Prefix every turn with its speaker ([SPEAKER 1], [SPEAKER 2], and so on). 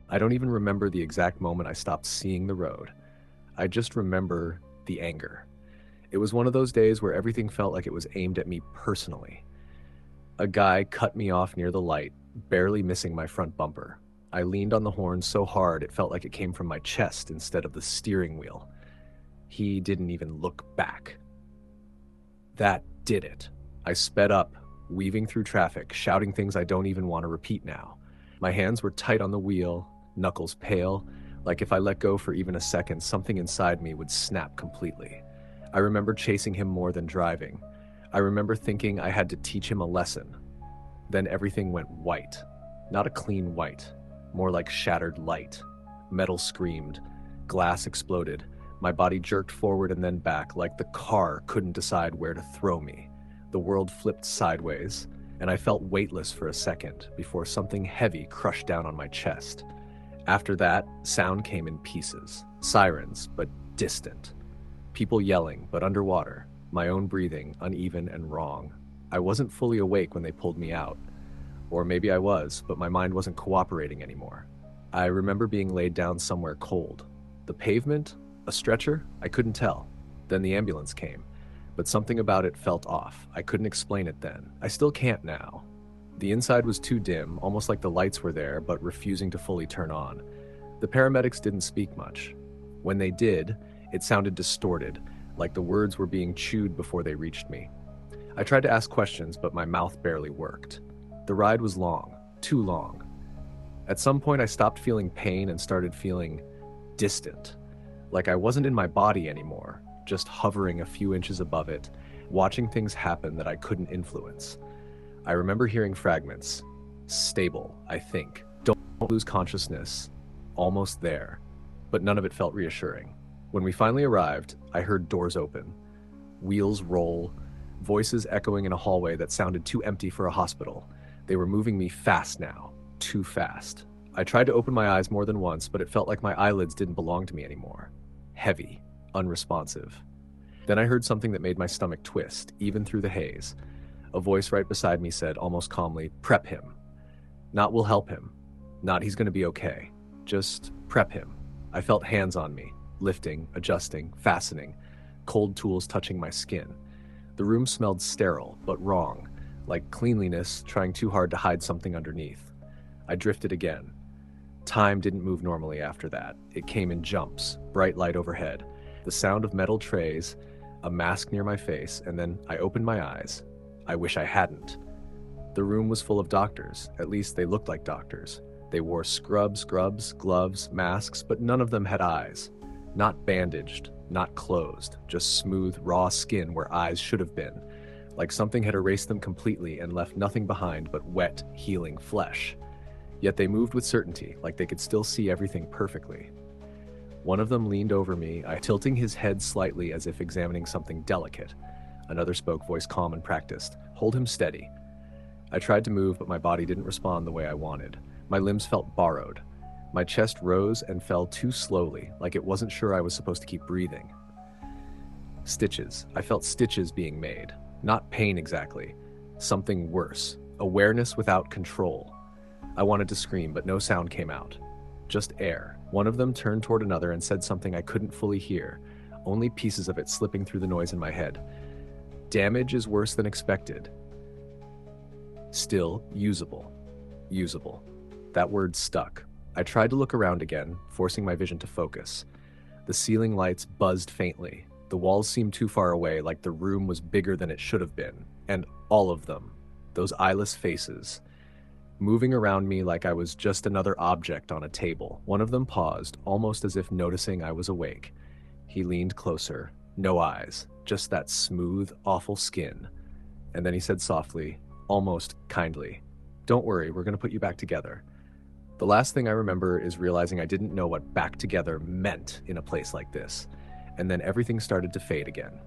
[SPEAKER 1] I don't even remember the exact moment I stopped seeing the road. I just remember the anger. It was one of those days where everything felt like it was aimed at me personally. A guy cut me off near the light, barely missing my front bumper. I leaned on the horn so hard it felt like it came from my chest instead of the steering wheel. He didn't even look back. That did it. I sped up, weaving through traffic, shouting things I don't even want to repeat now. My hands were tight on the wheel, knuckles pale, like if I let go for even a second, something inside me would snap completely. I remember chasing him more than driving. I remember thinking I had to teach him a lesson. Then everything went white. Not a clean white, more like shattered light. Metal screamed. Glass exploded. My body jerked forward and then back, like the car couldn't decide where to throw me. The world flipped sideways, and I felt weightless for a second before something heavy crushed down on my chest. After that, sound came in pieces. Sirens, but distant. People yelling, but underwater. My own breathing, uneven and wrong. I wasn't fully awake when they pulled me out. Or maybe I was, but my mind wasn't cooperating anymore. I remember being laid down somewhere cold. The pavement? A stretcher? I couldn't tell. Then the ambulance came. But something about it felt off. I couldn't explain it then. I still can't now. The inside was too dim, almost like the lights were there, but refusing to fully turn on. The paramedics didn't speak much. When they did, it sounded distorted, like the words were being chewed before they reached me. I tried to ask questions, but my mouth barely worked. The ride was long, too long. At some point, I stopped feeling pain and started feeling distant, like I wasn't in my body anymore, just hovering a few inches above it, watching things happen that I couldn't influence. I remember hearing fragments. Stable, I think. Don't lose consciousness. Almost there. But none of it felt reassuring. When we finally arrived, I heard doors open, wheels roll, voices echoing in a hallway that sounded too empty for a hospital. They were moving me fast now, too fast. I tried to open my eyes more than once, but it felt like my eyelids didn't belong to me anymore. Heavy, unresponsive. Then I heard something that made my stomach twist, even through the haze. A voice right beside me said, almost calmly, "Prep him. Not we'll help him. Not he's gonna be okay. Just prep him." I felt hands on me, lifting, adjusting, fastening, cold tools touching my skin. The room smelled sterile, but wrong, like cleanliness trying too hard to hide something underneath. I drifted again. Time didn't move normally after that. It came in jumps, bright light overhead, the sound of metal trays, a mask near my face, and then I opened my eyes. I wish I hadn't. The room was full of doctors, at least they looked like doctors. They wore scrubs, gloves, masks, but none of them had eyes. Not bandaged, not closed, just smooth, raw skin where eyes should have been, like something had erased them completely and left nothing behind but wet, healing flesh. Yet they moved with certainty, like they could still see everything perfectly. One of them leaned over me, tilting his head slightly as if examining something delicate. Another spoke, voice calm and practiced. "Hold him steady." I tried to move, but my body didn't respond the way I wanted. My limbs felt borrowed. My chest rose and fell too slowly, like it wasn't sure I was supposed to keep breathing. Stitches. I felt stitches being made. Not pain exactly. Something worse. Awareness without control. I wanted to scream, but no sound came out. Just air. One of them turned toward another and said something I couldn't fully hear, only pieces of it slipping through the noise in my head. Damage is worse than expected. Still usable. Usable. That word stuck. I tried to look around again, forcing my vision to focus. The ceiling lights buzzed faintly. The walls seemed too far away, like the room was bigger than it should have been. And all of them, those eyeless faces, moving around me like I was just another object on a table. One of them paused, almost as if noticing I was awake. He leaned closer. No eyes, just that smooth, awful skin. And then he said softly, almost kindly, "Don't worry, we're going to put you back together." The last thing I remember is realizing I didn't know what back together meant in a place like this. And then everything started to fade again.